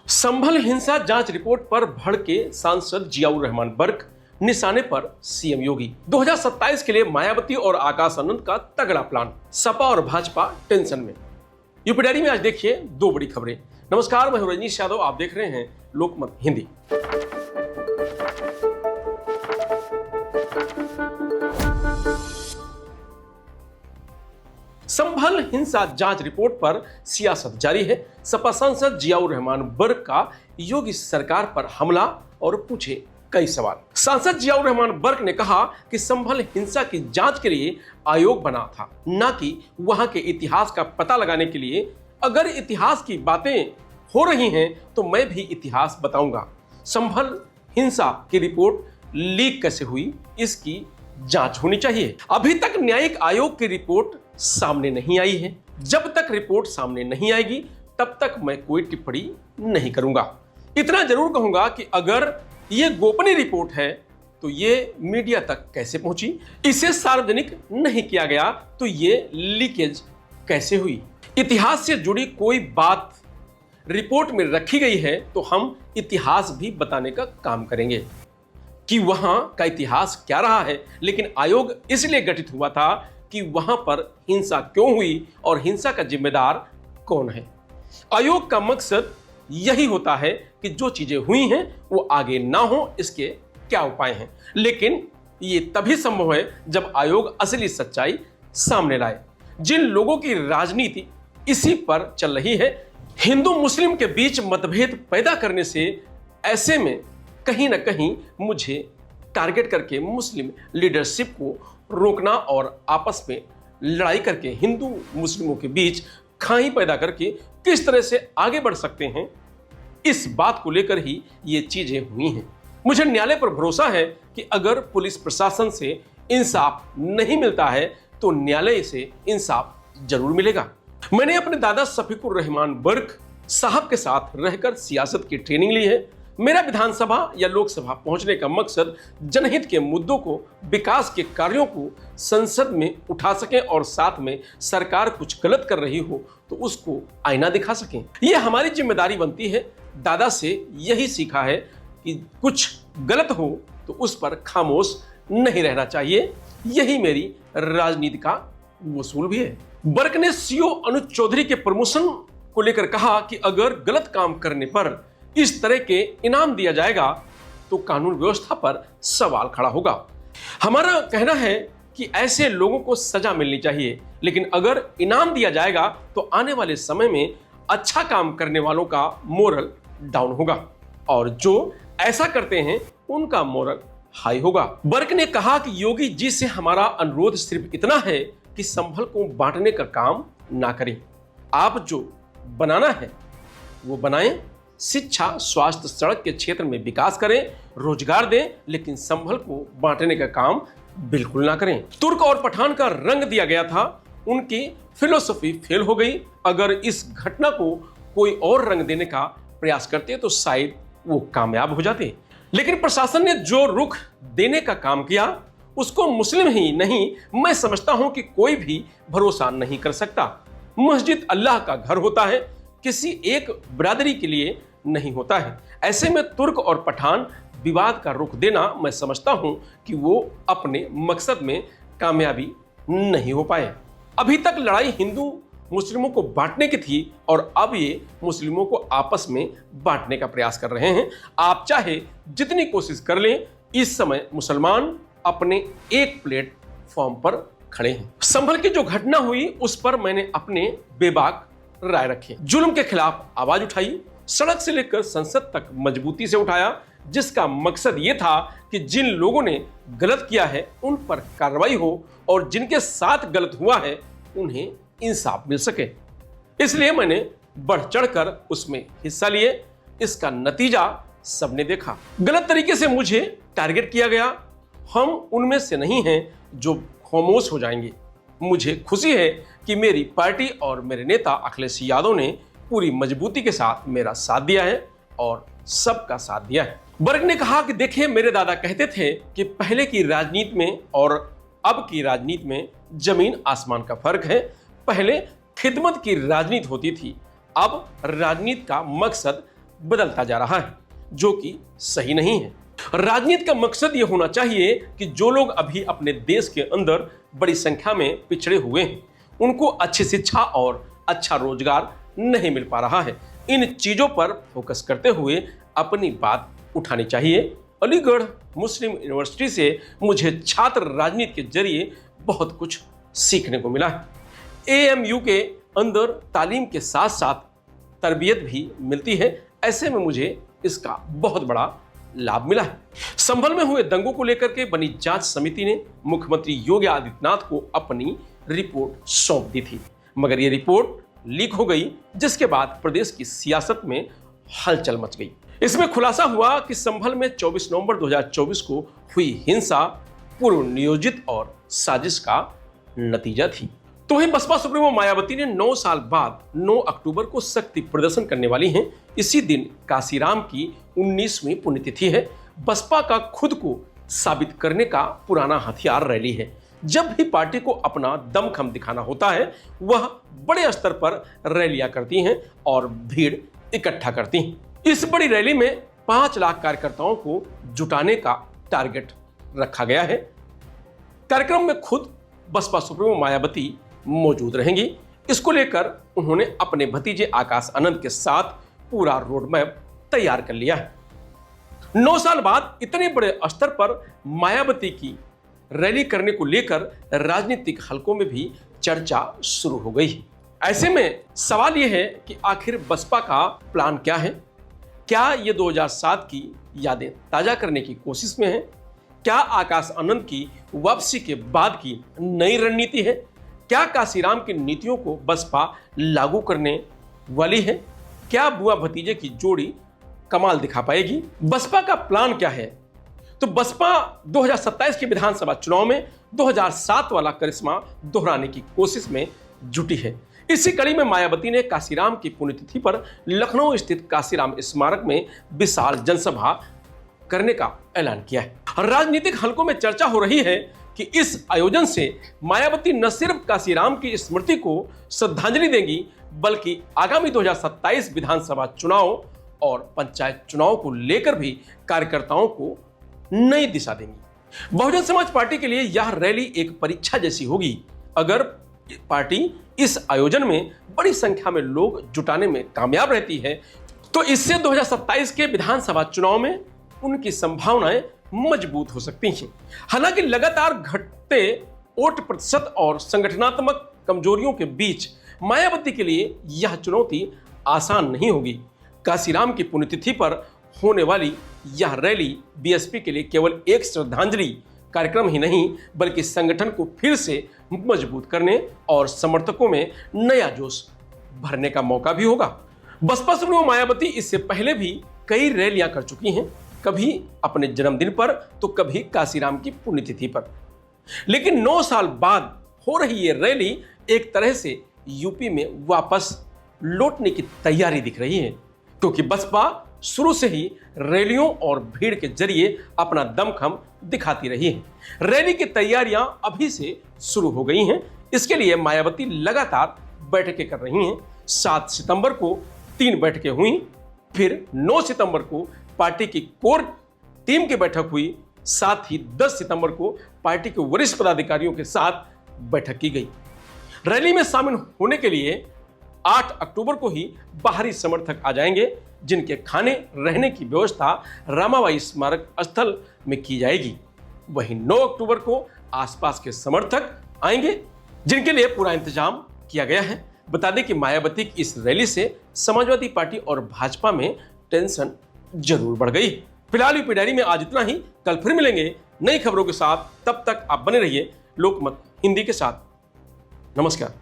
संभल हिंसा जांच रिपोर्ट पर भड़के सांसद जियाउर रहमान बर्क, निशाने पर सीएम योगी। 2027 के लिए मायावती और आकाश आनंद का तगड़ा प्लान, सपा और भाजपा टेंशन में। यूपी डायरी में आज देखिए दो बड़ी खबरें। नमस्कार, मैं हूं रजनीश यादव, आप देख रहे हैं लोकमत हिंदी। संभल हिंसा जांच रिपोर्ट पर सियासत जारी है। सपा सांसद जियाउर रहमान बर्क का योगी सरकार पर हमला और पूछे कई सवाल। सांसद जियाउर रहमान बर्क ने कहा कि संभल हिंसा की जांच के लिए आयोग बना था, न कि वहां के इतिहास का पता लगाने के लिए। अगर इतिहास की बातें हो रही हैं तो मैं भी इतिहास बताऊंगा। संभल हिंसा की रिपोर्ट लीक कैसे हुई, इसकी जांच होनी चाहिए। अभी तक न्यायिक आयोग की रिपोर्ट सामने नहीं आई है। जब तक रिपोर्ट सामने नहीं आएगी तब तक मैं कोई टिप्पणी नहीं करूंगा। इतना जरूर कहूंगा कि अगर ये गोपनीय रिपोर्ट है तो ये मीडिया तक कैसे पहुंची, इसे सार्वजनिक नहीं किया गया तो ये लीकेज कैसे हुई। इतिहास से जुड़ी कोई बात रिपोर्ट में रखी गई है तो हम इतिहास भी बताने का काम करेंगे कि वहां का इतिहास क्या रहा है। लेकिन आयोग इसलिए गठित हुआ था कि वहां पर हिंसा क्यों हुई और हिंसा का जिम्मेदार कौन है। आयोग का मकसद यही होता है कि जो चीजें हुई हैं वो आगे ना हो, इसके क्या उपाय हैं। लेकिन ये तभी संभव है जब आयोग असली सच्चाई सामने लाए। जिन लोगों की राजनीति इसी पर चल रही है, हिंदू मुस्लिम के बीच मतभेद पैदा करने से, ऐसे में कहीं ना कहीं मुझे टारगेट करके मुस्लिम लीडरशिप को रोकना और आपस में लड़ाई करके हिंदू मुस्लिमों के बीच खाई पैदा करके किस तरह से आगे बढ़ सकते हैं, इस बात को लेकर ही ये चीजें हुई हैं। मुझे न्यायालय पर भरोसा है कि अगर पुलिस प्रशासन से इंसाफ नहीं मिलता है तो न्यायालय से इंसाफ जरूर मिलेगा। मैंने अपने दादा शफीकुर रहमान बर्क साहब के साथ रहकर सियासत की ट्रेनिंग ली है। मेरा विधानसभा या लोकसभा पहुंचने का मकसद जनहित के मुद्दों को, विकास के कार्यों को संसद में उठा सकें और साथ में सरकार कुछ गलत कर रही हो तो उसको आईना दिखा सकें। यह हमारी जिम्मेदारी बनती है। दादा से यही सीखा है कि कुछ गलत हो तो उस पर खामोश नहीं रहना चाहिए। यही मेरी राजनीति का वसूल भी है। बर्क ने सीओ अनुज चौधरी के प्रमोशन को लेकर कहा कि अगर गलत काम करने पर इस तरह के इनाम दिया जाएगा तो कानून व्यवस्था पर सवाल खड़ा होगा। हमारा कहना है कि ऐसे लोगों को सजा मिलनी चाहिए, लेकिन अगर इनाम दिया जाएगा तो आने वाले समय में अच्छा काम करने वालों का मोरल डाउन होगा और जो ऐसा करते हैं उनका मोरल हाई होगा। बर्क ने कहा कि योगी जी से हमारा अनुरोध सिर्फ इतना है कि संभल को बांटने का काम ना करें। आप जो बनाना है वो बनाएं। शिक्षा, स्वास्थ्य, सड़क के क्षेत्र में विकास करें, रोजगार दें, लेकिन संभल को बांटने का काम बिल्कुल ना करें। तुर्क और पठान का रंग दिया गया था, उनकी फिलोसफी फेल हो गई। अगर इस घटना को कोई और रंग देने का प्रयास करते तो शायद वो कामयाब हो जाते। लेकिन प्रशासन ने जो रुख देने का काम किया उसको मुस्लिम ही नहीं, मैं समझता हूं कि कोई भी भरोसा नहीं कर सकता। मस्जिद अल्लाह का घर होता है, किसी एक बिरादरी के लिए नहीं होता है। ऐसे में तुर्क और पठान विवाद का रुख देना, मैं समझता हूं कि वो अपने मकसद में कामयाबी नहीं हो पाए। अभी तक लड़ाई हिंदू मुस्लिमों को बांटने की थी और अब ये मुस्लिमों को आपस में बांटने का प्रयास कर रहे हैं। आप चाहे जितनी कोशिश कर लें, इस समय मुसलमान अपने एक प्लेटफॉर्म पर खड़े हैं। संभल की जो घटना हुई उस पर मैंने अपने बेबाक राय रखी, जुल्म के खिलाफ आवाज उठाई, सड़क से लेकर संसद तक मजबूती से उठाया, जिसका मकसद यह था कि जिन लोगों ने गलत किया है उन पर कार्रवाई हो और जिनके साथ गलत हुआ है उन्हें इंसाफ मिल सके। इसलिए मैंने बढ़ चढ़कर उसमें हिस्सा लिए। इसका नतीजा सबने देखा। गलत तरीके से मुझे टारगेट किया गया। हम उनमें से नहीं हैं जो खामोश हो जाएंगे। मुझे खुशी है कि मेरी पार्टी और मेरे नेता अखिलेश यादव ने पूरी मजबूती के साथ मेरा साथ दिया है और सबका साथ दिया है। बर्क ने कहा कि देखिए, मेरे दादा कहते थे कि पहले की राजनीति में और अब की राजनीति में जमीन आसमान का फर्क है। पहले खिदमत की राजनीति होती थी, अब राजनीति का मकसद बदलता जा रहा है, जो कि सही नहीं है। राजनीति का मकसद यह होना चाहिए कि जो लोग अभी अपने देश के अंदर बड़ी संख्या में पिछड़े हुए हैं, उनको अच्छी शिक्षा और अच्छा रोजगार नहीं मिल पा रहा है, इन चीजों पर फोकस करते हुए अपनी बात उठानी चाहिए। अलीगढ़ मुस्लिम यूनिवर्सिटी से मुझे छात्र राजनीति के जरिए बहुत कुछ सीखने को मिला है। एएमयू के अंदर तालीम के साथ साथ तरबियत भी मिलती है, ऐसे में मुझे इसका बहुत बड़ा लाभ मिला है। संभल में हुए दंगों को लेकर के बनी जांच समिति ने मुख्यमंत्री योगी आदित्यनाथ को अपनी रिपोर्ट सौंप दी थी, मगर यह रिपोर्ट लीक हो गई, जिसके बाद प्रदेश की सियासत में हलचल मच गई। इसमें खुलासा हुआ कि संभल में 24 नवंबर 2024 को हुई हिंसा पूर्व नियोजित और साजिश का नतीजा थी। तो वहीं बसपा सुप्रीमो मायावती ने 9 साल बाद 9 अक्टूबर को शक्ति प्रदर्शन करने वाली हैं। इसी दिन काशीराम की 19वीं पुण्यतिथि है। बसपा का खुद को साबित करने का पुराना हथियार रैली है। जब भी पार्टी को अपना दमखम दिखाना होता है, वह बड़े स्तर पर रैलियां करती हैं और भीड़ इकट्ठा करती हैं। इस बड़ी रैली में 5 लाख कार्यकर्ताओं को जुटाने का टारगेट रखा गया है। कार्यक्रम में खुद बसपा सुप्रीमो मायावती मौजूद रहेंगी। इसको लेकर उन्होंने अपने भतीजे आकाश आनंद के साथ पूरा रोड मैप तैयार कर लिया है। 9 साल बाद इतने बड़े स्तर पर मायावती की रैली करने को लेकर राजनीतिक हलकों में भी चर्चा शुरू हो गई। ऐसे में सवाल यह है कि आखिर बसपा का प्लान क्या है? क्या ये 2007 की यादें ताजा करने की कोशिश में है? क्या आकाश आनंद की वापसी के बाद की नई रणनीति है? क्या काशीराम की नीतियों को बसपा लागू करने वाली है? क्या बुआ भतीजे की जोड़ी कमाल दिखा पाएगी? बसपा का प्लान क्या है? तो बसपा 2027 के विधानसभा चुनाव में 2007 वाला करिश्मा दोहराने की कोशिश में जुटी है। इसी कड़ी में मायावती ने काशीराम की पुण्यतिथि पर लखनऊ स्थित काशीराम स्मारक में विशाल जनसभा करने का ऐलान किया है। राजनीतिक हलकों में चर्चा हो रही है कि इस आयोजन से मायावती न सिर्फ काशीराम की स्मृति को श्रद्धांजलि देंगी, बल्कि आगामी 2027 विधानसभा चुनाव और पंचायत चुनाव को लेकर भी कार्यकर्ताओं को नई दिशा देंगी। बहुजन समाज पार्टी के लिए यह रैली एक परीक्षा जैसी होगी। अगर पार्टी इस आयोजन में बड़ी संख्या में लोग जुटाने में कामयाब रहती है, तो इससे 2027 के विधानसभा चुनाव में उनकी संभावनाएं मजबूत हो सकती हैं। हालांकि लगातार घटते वोट प्रतिशत और संगठनात्मक कमजोरियों के बीच मायावती के लिए यह चुनौती आसान नहीं होगी। काशीराम की पुण्यतिथि पर होने वाली यह रैली बीएसपी के लिए केवल एक श्रद्धांजलि कार्यक्रम ही नहीं, बल्कि संगठन को फिर से मजबूत करने और समर्थकों में नया जोश भरने का मौका भी होगा। बसपा सुप्रीमो मायावती इससे पहले भी कई रैलियां कर चुकी हैं, कभी अपने जन्मदिन पर तो कभी काशीराम की पुण्यतिथि पर। लेकिन 9 साल बाद हो रही ये रैली एक तरह से यूपी में वापस लौटने की तैयारी दिख रही है, क्योंकि बसपा शुरू से ही रैलियों और भीड़ के जरिए अपना दमखम दिखाती रही है। रैली की तैयारियां अभी से शुरू हो गई हैं। इसके लिए मायावती लगातार बैठकें कर रही हैं। 7 सितंबर को 3 बैठकें हुई, फिर 9 सितंबर को पार्टी की कोर टीम की बैठक हुई, साथ ही 10 सितंबर को पार्टी के वरिष्ठ पदाधिकारियों के साथ बैठक की गई। रैली में शामिल होने के लिए 8 अक्टूबर को ही बाहरी समर्थक आ जाएंगे, जिनके खाने रहने की व्यवस्था रामाबाई स्मारक स्थल में की जाएगी। वहीं 9 अक्टूबर को आसपास के समर्थक आएंगे, जिनके लिए पूरा इंतजाम किया गया है। बता दें कि मायावती की इस रैली से समाजवादी पार्टी और भाजपा में टेंशन जरूर बढ़ गई। फिलहाल यूपी डायरी में आज इतना ही। कल फिर मिलेंगे नई खबरों के साथ। तब तक आप बने रहिए लोकमत हिंदी के साथ। नमस्कार।